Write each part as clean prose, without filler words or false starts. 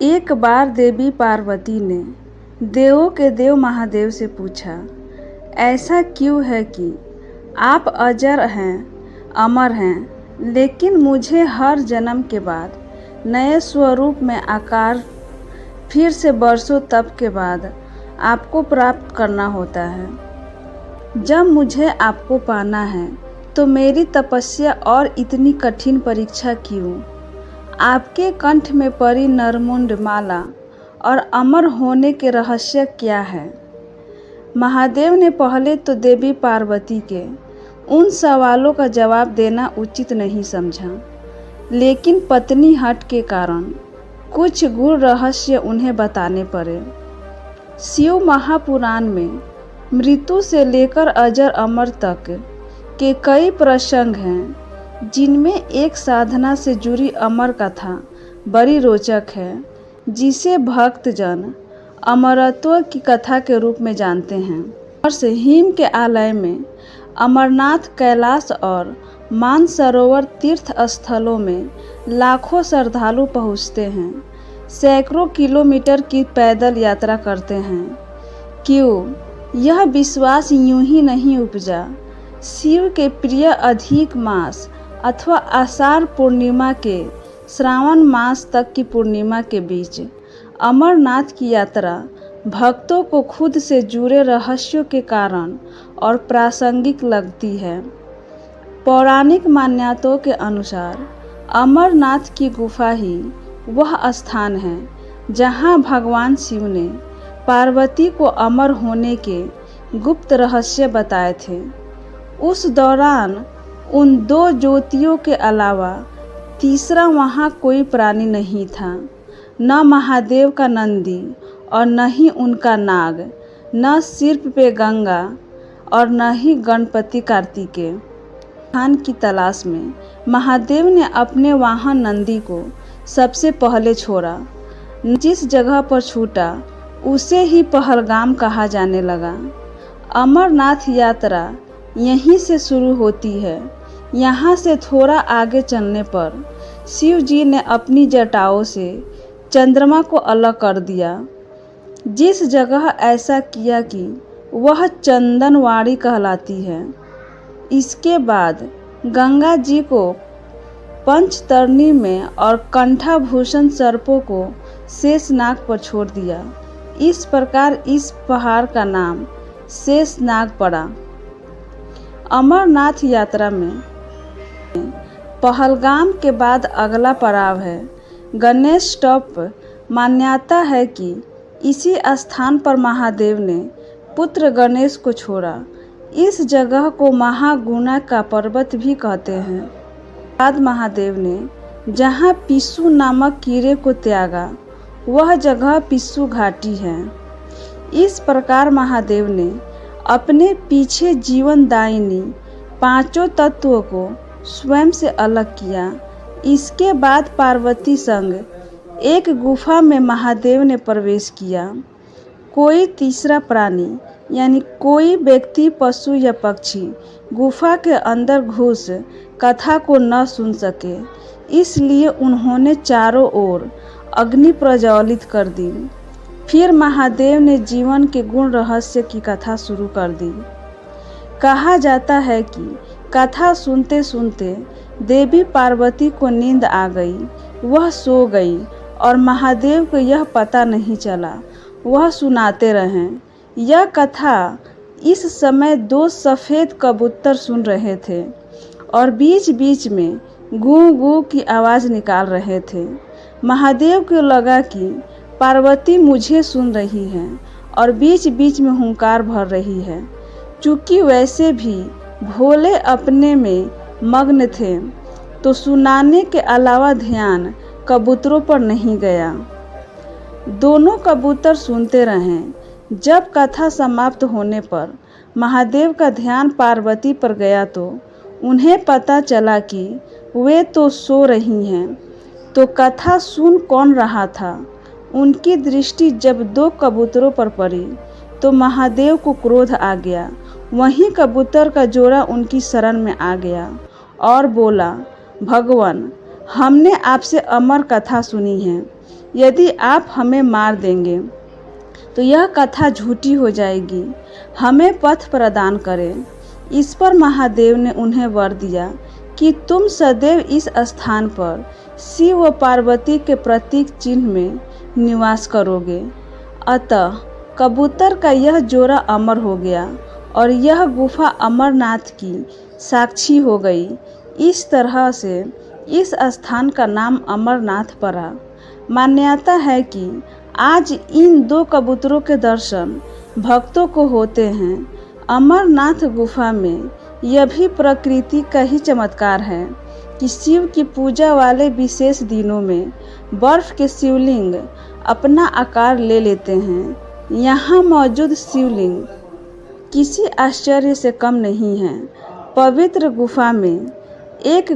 एक बार देवी पार्वती ने देवों के देव महादेव से पूछा, ऐसा क्यों है कि आप अजर हैं, अमर हैं, लेकिन मुझे हर जन्म के बाद नए स्वरूप में आकार फिर से बरसों तप के बाद आपको प्राप्त करना होता है। जब मुझे आपको पाना है तो मेरी तपस्या और इतनी कठिन परीक्षा क्यों? आपके कंठ में परी नरमुंड माला और अमर होने के रहस्य क्या है? महादेव ने पहले तो देवी पार्वती के उन सवालों का जवाब देना उचित नहीं समझा, लेकिन पत्नी हट के कारण कुछ गूढ़ रहस्य उन्हें बताने पड़े। शिव महापुराण में मृत्यु से लेकर अजर अमर तक के कई प्रसंग हैं, जिनमें एक साधना से जुड़ी अमर कथा बड़ी रोचक है, जिसे भक्तजन अमरत्व की कथा के रूप में जानते हैं। और से हिम के आलय में अमरनाथ, कैलाश और मानसरोवर तीर्थ स्थलों में लाखों श्रद्धालु पहुँचते हैं, सैकड़ों किलोमीटर की पैदल यात्रा करते हैं। क्यों? यह विश्वास यूं ही नहीं उपजा। शिव के प्रिय अधिक मास अथवा आषाढ़ पूर्णिमा के श्रावण मास तक की पूर्णिमा के बीच अमरनाथ की यात्रा भक्तों को खुद से जुड़े रहस्यों के कारण और प्रासंगिक लगती है। पौराणिक मान्यताओं के अनुसार अमरनाथ की गुफा ही वह स्थान है जहां भगवान शिव ने पार्वती को अमर होने के गुप्त रहस्य बताए थे। उस दौरान उन दो ज्योतियों के अलावा तीसरा वहाँ कोई प्राणी नहीं था, न महादेव का नंदी और न ही उनका नाग, न सिर पे गंगा और न ही गणपति कार्तिकेय। स्थान की तलाश में महादेव ने अपने वाहन नंदी को सबसे पहले छोड़ा। जिस जगह पर छूटा उसे ही पहलगाम कहा जाने लगा। अमरनाथ यात्रा यहीं से शुरू होती है। यहाँ से थोड़ा आगे चलने पर शिव जी ने अपनी जटाओं से चंद्रमा को अलग कर दिया। जिस जगह ऐसा किया कि वह चंदनवाड़ी कहलाती है। इसके बाद गंगा जी को पंचतरणी में और कंठाभूषण सर्पों को शेषनाग पर छोड़ दिया। इस प्रकार इस पहाड़ का नाम शेषनाग पड़ा। अमरनाथ यात्रा में पहलगाम के बाद अगला पड़ाव है गणेश टॉप। मान्यता है कि इसी स्थान पर महादेव ने पुत्र गणेश को छोड़ा। इस जगह को महागुणा का पर्वत भी कहते हैं। बाद महादेव ने जहाँ पिस्सू नामक कीड़े को त्यागा, वह जगह पिस्सू घाटी है। इस प्रकार महादेव ने अपने पीछे जीवनदायिनी पांचों तत्वों को स्वयं से अलग किया। इसके बाद पार्वती संग एक गुफा में महादेव ने प्रवेश किया। कोई तीसरा प्राणी यानी कोई व्यक्ति, पशु या पक्षी गुफा के अंदर घुस कथा को न सुन सके, इसलिए उन्होंने चारों ओर अग्नि प्रज्वलित कर दी। फिर महादेव ने जीवन के गुण रहस्य की कथा शुरू कर दी। कहा जाता है कि कथा सुनते सुनते देवी पार्वती को नींद आ गई। वह सो गई और महादेव को यह पता नहीं चला। वह सुनाते रहे। यह कथा इस समय दो सफ़ेद कबूतर सुन रहे थे और बीच बीच में गू गू की आवाज़ निकाल रहे थे। महादेव को लगा कि पार्वती मुझे सुन रही है और बीच बीच में हुंकार भर रही है। चूँकि वैसे भी भोले अपने में मग्न थे, तो सुनाने के अलावा ध्यान कबूतरों पर नहीं गया। दोनों कबूतर सुनते रहे। जब कथा समाप्त होने पर महादेव का ध्यान पार्वती पर गया तो उन्हें पता चला कि वे तो सो रही हैं, तो कथा सुन कौन रहा था। उनकी दृष्टि जब दो कबूतरों पर पड़ी तो महादेव को क्रोध आ गया। वहीं कबूतर का जोड़ा उनकी शरण में आ गया और बोला, भगवान, हमने आपसे अमर कथा सुनी है, यदि आप हमें मार देंगे तो यह कथा झूठी हो जाएगी। हमें पथ प्रदान करें। इस पर महादेव ने उन्हें वर दिया कि तुम सदैव इस स्थान पर शिव व पार्वती के प्रतीक चिन्ह में निवास करोगे। अतः कबूतर का यह जोड़ा अमर हो गया और यह गुफा अमरनाथ की साक्षी हो गई। इस तरह से इस स्थान का नाम अमरनाथ पड़ा। मान्यता है कि आज इन दो कबूतरों के दर्शन भक्तों को होते हैं। अमरनाथ गुफा में यह भी प्रकृति का ही चमत्कार है कि शिव की पूजा वाले विशेष दिनों में बर्फ के शिवलिंग अपना आकार ले लेते हैं। यहाँ मौजूद शिवलिंग किसी आश्चर्य से कम नहीं है। पवित्र गुफा में एक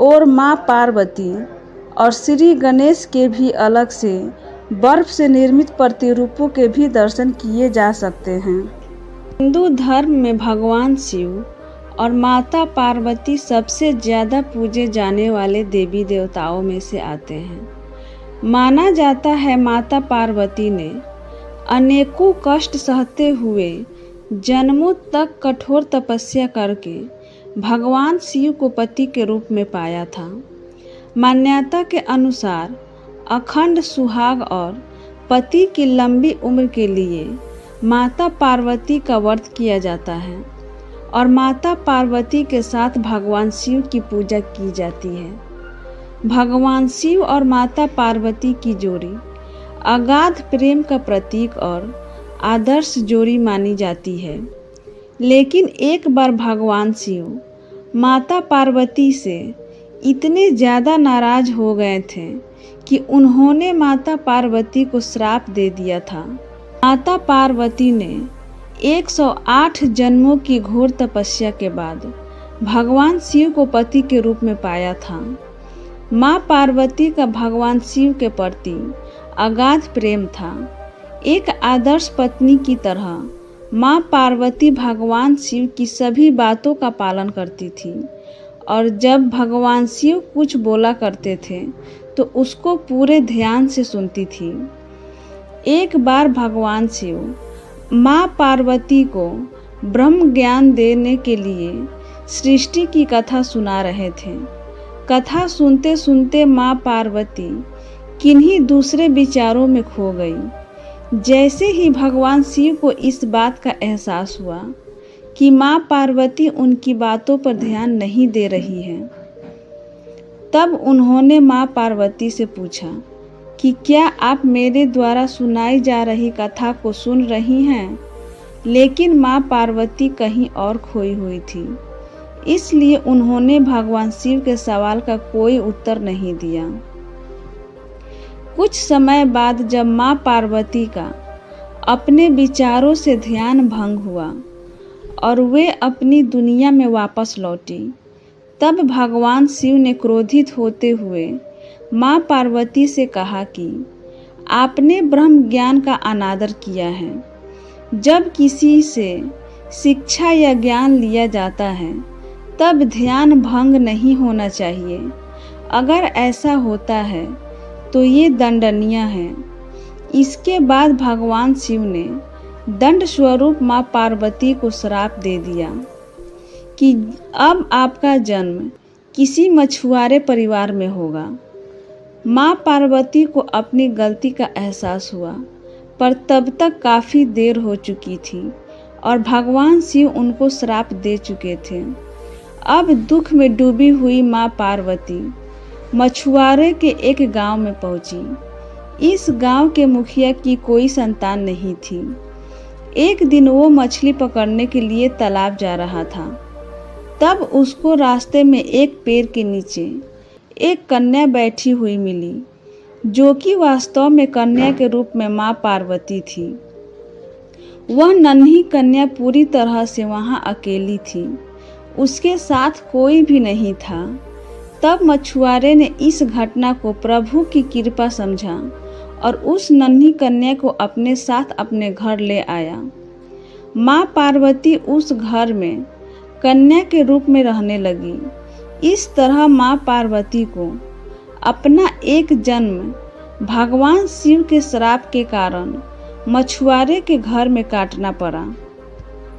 और माँ पार्वती और श्री गणेश के भी अलग से बर्फ से निर्मित प्रतिरूपों के भी दर्शन किए जा सकते हैं। हिंदू धर्म में भगवान शिव और माता पार्वती सबसे ज़्यादा पूजे जाने वाले देवी देवताओं में से आते हैं। माना जाता है माता पार्वती ने अनेकों कष्ट सहते हुए जन्मों तक कठोर तपस्या करके भगवान शिव को पति के रूप में पाया था। मान्यता के अनुसार अखंड सुहाग और पति की लंबी उम्र के लिए माता पार्वती का व्रत किया जाता है और माता पार्वती के साथ भगवान शिव की पूजा की जाती है। भगवान शिव और माता पार्वती की जोड़ी अगाध प्रेम का प्रतीक और आदर्श जोड़ी मानी जाती है। लेकिन एक बार भगवान शिव माता पार्वती से इतने ज़्यादा नाराज हो गए थे कि उन्होंने माता पार्वती को श्राप दे दिया था। माता पार्वती ने 108 जन्मों की घोर तपस्या के बाद भगवान शिव को पति के रूप में पाया था। माँ पार्वती का भगवान शिव के प्रति अगाध प्रेम था। एक आदर्श पत्नी की तरह माँ पार्वती भगवान शिव की सभी बातों का पालन करती थी और जब भगवान शिव कुछ बोला करते थे तो उसको पूरे ध्यान से सुनती थी। एक बार भगवान शिव माँ पार्वती को ब्रह्म ज्ञान देने के लिए सृष्टि की कथा सुना रहे थे। कथा सुनते सुनते माँ पार्वती किन्हीं दूसरे विचारों में खो गई। जैसे ही भगवान शिव को इस बात का एहसास हुआ कि माँ पार्वती उनकी बातों पर ध्यान नहीं दे रही है, तब उन्होंने माँ पार्वती से पूछा कि क्या आप मेरे द्वारा सुनाई जा रही कथा को सुन रही हैं? लेकिन माँ पार्वती कहीं और खोई हुई थी, इसलिए उन्होंने भगवान शिव के सवाल का कोई उत्तर नहीं दिया। कुछ समय बाद जब माँ पार्वती का अपने विचारों से ध्यान भंग हुआ और वे अपनी दुनिया में वापस लौटी, तब भगवान शिव ने क्रोधित होते हुए माँ पार्वती से कहा कि आपने ब्रह्म ज्ञान का अनादर किया है। जब किसी से शिक्षा या ज्ञान लिया जाता है तब ध्यान भंग नहीं होना चाहिए। अगर ऐसा होता है तो ये दंडनीय है। इसके बाद भगवान शिव ने दंड स्वरूप माँ पार्वती को श्राप दे दिया कि अब आपका जन्म किसी मछुआरे परिवार में होगा। माँ पार्वती को अपनी गलती का एहसास हुआ, पर तब तक काफ़ी देर हो चुकी थी और भगवान शिव उनको श्राप दे चुके थे। अब दुख में डूबी हुई माँ पार्वती मछुआरे के एक गांव में पहुंची। इस गांव के मुखिया की कोई संतान नहीं थी। एक दिन वो मछली पकड़ने के लिए तालाब जा रहा था, तब उसको रास्ते में एक पेड़ के नीचे एक कन्या बैठी हुई मिली, जो कि वास्तव में कन्या के रूप में माँ पार्वती थी। वह नन्ही कन्या पूरी तरह से वहाँ अकेली थी, उसके साथ कोई भी नहीं था। तब मछुआरे ने इस घटना को प्रभु की कृपा समझा और उस नन्ही कन्या को अपने साथ अपने घर ले आया। माँ पार्वती उस घर में कन्या के रूप में रहने लगी। इस तरह माँ पार्वती को अपना एक जन्म भगवान शिव के श्राप के कारण मछुआरे के घर में काटना पड़ा।